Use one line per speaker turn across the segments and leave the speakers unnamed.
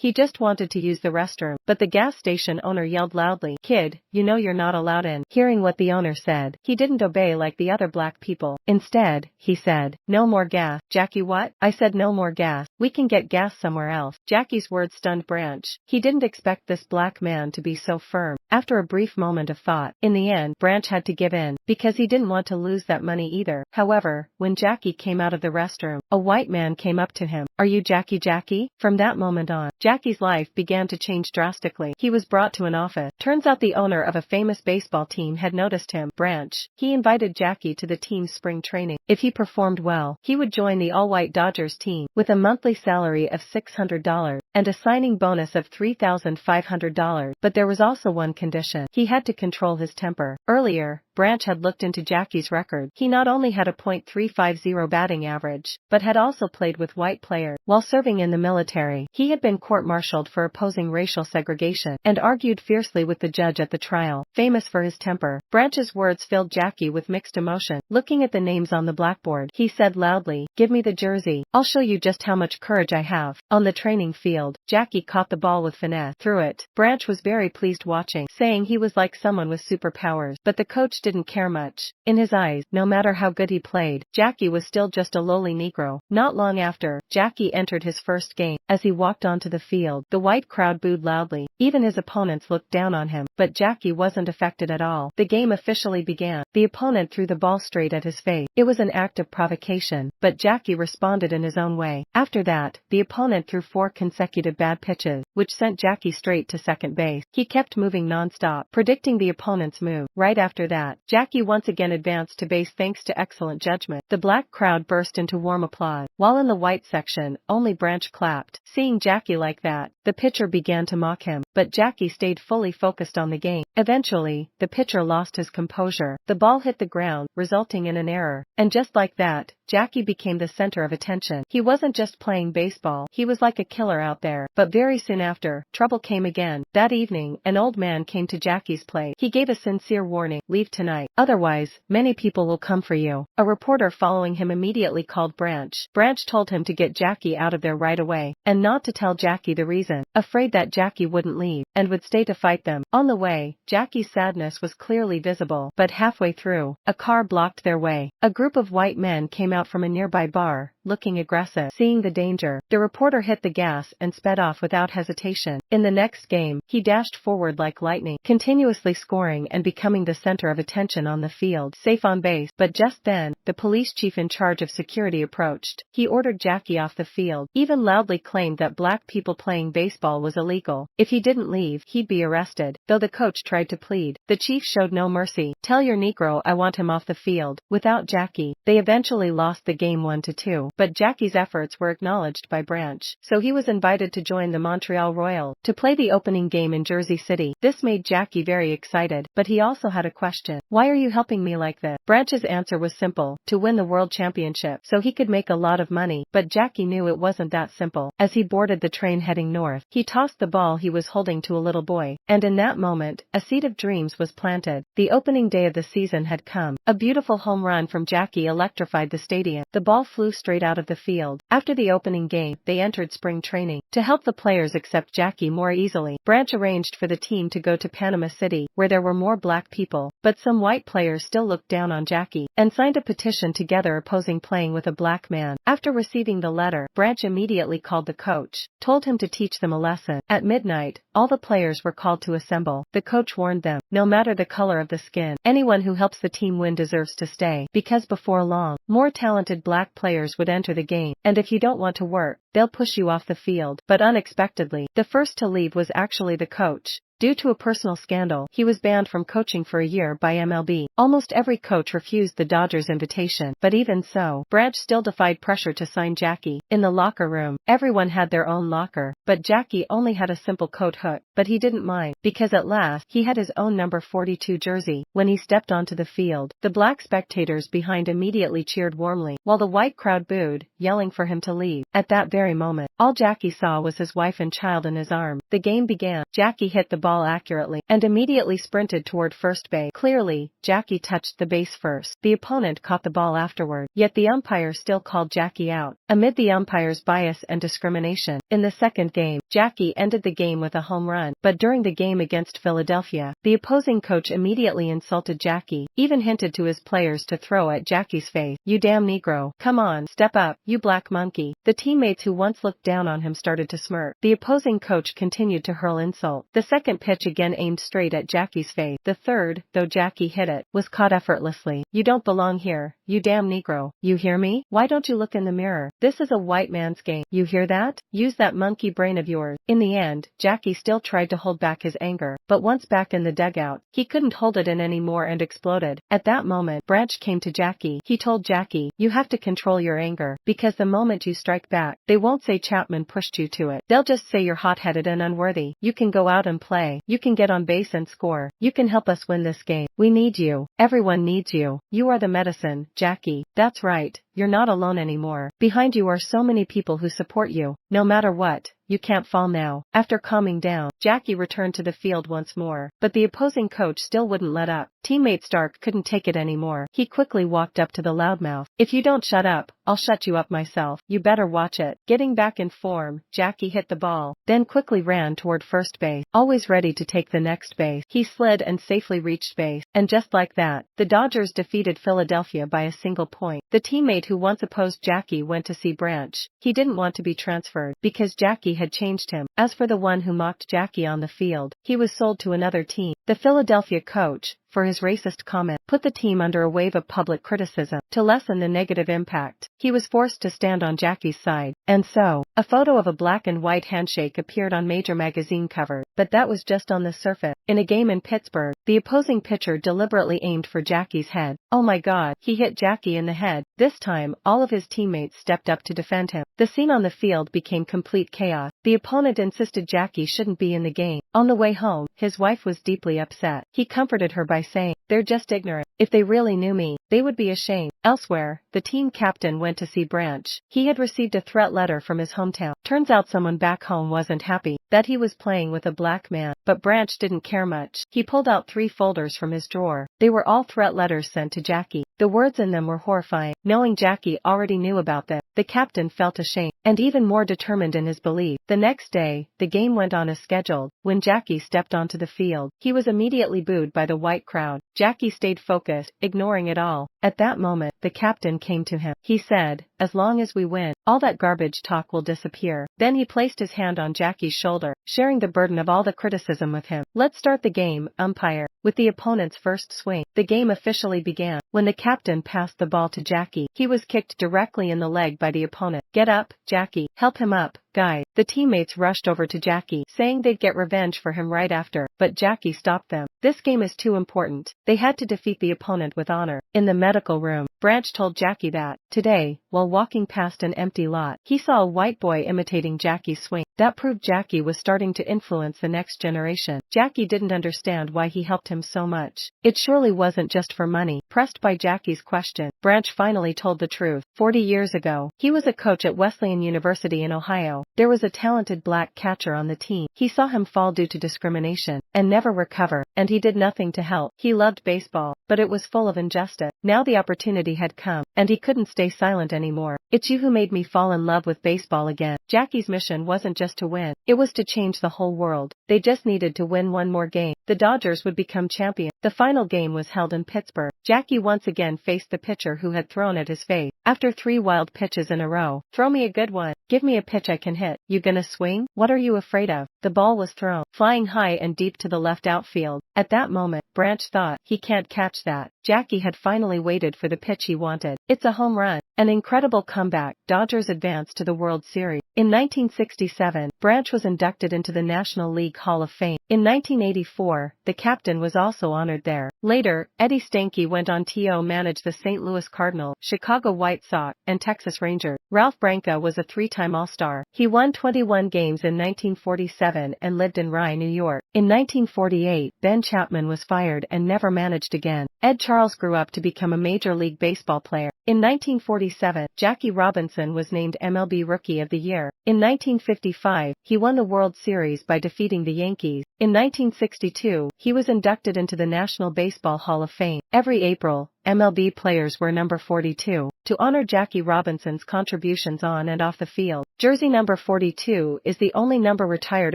He just wanted to use the restroom, but the gas station owner yelled loudly, "Kid, you know you're not allowed in." Hearing what the owner said, he didn't obey like the other black people. Instead, he said, "No more gas." "Jackie, what?" "I said no more gas. We can get gas somewhere else." Jackie's words stunned Branch. He didn't expect this black man to be so firm. After a brief moment of thought, in the end, Branch had to give in, because he didn't want to lose that money either. However, when Jackie came out of the restroom, a white man came up to him. "Are you Jackie, Jackie?" From that moment on, Jackie's life began to change drastically. He was brought to an office. Turns out the owner of a famous baseball team had noticed him, Branch. He invited Jackie to the team's spring training. If he performed well, he would join the all-white Dodgers team, with a monthly salary of $600, and a signing bonus of $3,500. But there was also one condition. He had to control his temper. Earlier, Branch had looked into Jackie's record. He not only had a .350 batting average, but had also played with white players. While serving in the military, he had been court-martialed for opposing racial segregation, and argued fiercely with the judge at the trial. Famous for his temper, Branch's words filled Jackie with mixed emotion. Looking at the names on the blackboard, he said loudly, "Give me the jersey. I'll show you just how much courage I have." On the training field, Jackie caught the ball with finesse. Threw it. Branch was very pleased watching, saying he was like someone with superpowers. But the coach didn't care much. In his eyes, no matter how good he played, Jackie was still just a lowly Negro. Not long after, Jackie entered his first game. As he walked onto the field, the white crowd booed loudly. Even his opponents looked down on him, but Jackie wasn't affected at all. The game officially began. The opponent threw the ball straight at his face. It was an act of provocation, but Jackie responded in his own way. After that, the opponent threw 4 consecutive bad pitches, which sent Jackie straight to second base. He kept moving non-stop, predicting the opponent's move. Right after that, Jackie once again advanced to base thanks to excellent judgment. The black crowd burst into warm applause, while in the white section, only Branch clapped. Seeing Jackie like that, the pitcher began to mock him, but Jackie stayed fully focused on the game. Eventually, the pitcher lost his composure. The ball hit the ground, resulting in an error. And just like that, Jackie became the center of attention. He wasn't just playing baseball, he was like a killer out there. But very soon after, trouble came again. That evening, an old man came to Jackie's place. He gave a sincere warning, "Leave tonight. Otherwise, many people will come for you." A reporter following him immediately called Branch. Branch told him to get Jackie out of there right away, and not to tell Jackie the reason, afraid that Jackie wouldn't leave, and would stay to fight them. On the way, Jackie's sadness was clearly visible, but halfway through, a car blocked their way. A group of white men came out from a nearby bar, looking aggressive. Seeing the danger, the reporter hit the gas and sped off without hesitation. In the next game, he dashed forward like lightning, continuously scoring and becoming the center of attention on the field, safe on base. But just then, the police chief in charge of security approached. He ordered Jackie off the field, even loudly claimed that black people playing baseball was illegal. If he didn't leave, he'd be arrested. Though the coach tried to plead, the chief showed no mercy. "Tell your Negro I want him off the field." Without Jackie, they eventually lost the game 1-2. But Jackie's efforts were acknowledged by Branch, so he was invited to join the Montreal Royals to play the opening game in Jersey City. This made Jackie very excited, but he also had a question. "Why are you helping me like this?" Branch's answer was simple: to win the world championship, so he could make a lot of money. But Jackie knew it wasn't that simple. As he boarded the train heading north, he tossed the ball he was holding to a little boy, and in that moment, a seed of dreams was planted. The opening day of the season had come. A beautiful home run from Jackie electrified the stadium. The ball flew straight out of the field. After the opening game, they entered spring training. To help the players accept Jackie more easily, Branch arranged for the team to go to Panama City, where there were more black people. But some white players still looked down on Jackie, and signed a petition together opposing playing with a black man. After receiving the letter, Branch immediately called the coach, told him to teach them a lesson. At midnight, all the players were called to assemble. The coach warned them, no matter the color of the skin, anyone who helps the team win deserves to stay, because before long, more talented black players would enter the game, and if you don't want to work, they'll push you off the field. But unexpectedly, the first to leave was actually the coach. Due to a personal scandal, he was banned from coaching for a year by MLB. Almost every coach refused the Dodgers' invitation, but even so, Branch still defied pressure to sign Jackie. In the locker room, everyone had their own locker, but Jackie only had a simple coat hook. But he didn't mind, because at last, he had his own number 42 jersey. When he stepped onto the field, the black spectators behind immediately cheered warmly, while the white crowd booed, yelling for him to leave. At that very moment, all Jackie saw was his wife and child in his arms. The game began. Jackie hit the ball accurately, and immediately sprinted toward first base. Clearly, Jackie touched the base first. The opponent caught the ball afterward, yet the umpire still called Jackie out. Amid the umpire's bias and discrimination, in the second game, Jackie ended the game with a home run, but during the game against Philadelphia, the opposing coach immediately insulted Jackie, even hinted to his players to throw at Jackie's face. "You damn Negro. Come on, step up, you black monkey." The teammates who once looked down on him started to smirk. The opposing coach continued to hurl insult. The second pitch again aimed straight at Jackie's face. The third, though Jackie hit it, was caught effortlessly. "You don't belong here, you damn Negro. You hear me? Why don't you look in the mirror? This is a white man's game. You hear that? Use that monkey brain of yours." In the end, Jackie still tried to hold back his anger, but once back in the dugout, he couldn't hold it in anymore and exploded. At that moment, Branch came to Jackie. He told Jackie, "You have to control your anger, because the moment you strike back, they won't say Chapman pushed you to it. They'll just say you're hot-headed and unworthy. You can go out and play. You can get on base and score. You can help us win this game. We need you. Everyone needs you. You are the medicine, Jackie. That's right. You're not alone anymore. Behind you are so many people who support you. No matter what, you can't fall now." After calming down, Jackie returned to the field once more, but the opposing coach still wouldn't let up. Teammate Stark couldn't take it anymore. He quickly walked up to the loudmouth. "If you don't shut up, I'll shut you up myself. You better watch it." Getting back in form, Jackie hit the ball, then quickly ran toward first base, always ready to take the next base. He slid and safely reached base, and just like that, the Dodgers defeated Philadelphia by a single point. The teammate who once opposed Jackie went to see Branch. He didn't want to be transferred, because Jackie had changed him. As for the one who mocked Jackie on the field, he was sold to another team. The Philadelphia coach, for his racist comment, put the team under a wave of public criticism. To lessen the negative impact, he was forced to stand on Jackie's side. And so, a photo of a black and white handshake appeared on major magazine covers, but that was just on the surface. In a game in Pittsburgh, the opposing pitcher deliberately aimed for Jackie's head. Oh my God, he hit Jackie in the head. This time, all of his teammates stepped up to defend him. The scene on the field became complete chaos. The opponent insisted Jackie shouldn't be in the game. On the way home, his wife was deeply upset. He comforted her by saying, "They're just ignorant. If they really knew me, they would be ashamed." Elsewhere, the team captain went to see Branch. He had received a threat letter from his hometown. Turns out someone back home wasn't happy that he was playing with a black man, but Branch didn't care much. He pulled out 3 folders from his drawer. They were all threat letters sent to Jackie. The words in them were horrifying. Knowing Jackie already knew about them, the captain felt ashamed, and even more determined in his belief. The next day, the game went on as scheduled. When Jackie stepped onto the field, he was immediately booed by the white crowd. Jackie stayed focused, ignoring it all. At that moment, the captain came to him. He said, "As long as we win, all that garbage talk will disappear." Then he placed his hand on Jackie's shoulder, sharing the burden of all the criticism with him. "Let's start the game, umpire." With the opponent's first swing, the game officially began. When the captain passed the ball to Jackie, he was kicked directly in the leg by the opponent. "Get up, Jackie. Help him up, guys." The teammates rushed over to Jackie, saying they'd get revenge for him right after, but Jackie stopped them. "This game is too important. They had to defeat the opponent with honor." In the medical room, Branch told Jackie that, today, while walking past an empty lot, he saw a white boy imitating Jackie's swing. That proved Jackie was starting to influence the next generation. Jackie didn't understand why he helped him so much. It surely wasn't just for money. Pressed by Jackie's question, Branch finally told the truth. 40 years ago, he was a coach at Wesleyan University in Ohio. There was a talented black catcher on the team. He saw him fall due to discrimination, and never recover, and he did nothing to help. He loved baseball, but it was full of injustice. Now the opportunity had come, and he couldn't stay silent anymore. "It's you who made me fall in love with baseball again." Jackie's mission wasn't just to win, it was to change the whole world. They just needed to win one more game. The Dodgers would become champions. The final game was held in Pittsburgh. Jackie once again faced the pitcher who had thrown at his face. After 3 wild pitches in a row, "Throw me a good one. Give me a pitch I can hit. You gonna swing? What are you afraid of?" The ball was thrown, flying high and deep to the left outfield. At that moment, Branch thought, he can't catch that. Jackie had finally waited for the pitch he wanted. It's a home run. An incredible comeback. Dodgers advanced to the World Series. In 1967, Branch was inducted into the National League Hall of Fame. In 1984, the captain was also honored there. Later, Eddie Stanky went on to manage the St. Louis Cardinals, Chicago White Sox, and Texas Rangers. Ralph Branca was a 3-time All-Star. He won 21 games in 1947 and lived in Rye, New York. In 1948, Ben Chapman was fired and never managed again. Ed Charles grew up to become a Major League Baseball player. In 1947, Jackie Robinson was named MLB Rookie of the Year. In 1955, he won the World Series by defeating the Yankees. In 1962, he was inducted into the National Baseball Hall of Fame. Every April, MLB players wear number 42 to honor Jackie Robinson's contributions on and off the field. Jersey number 42 is the only number retired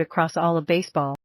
across all of baseball.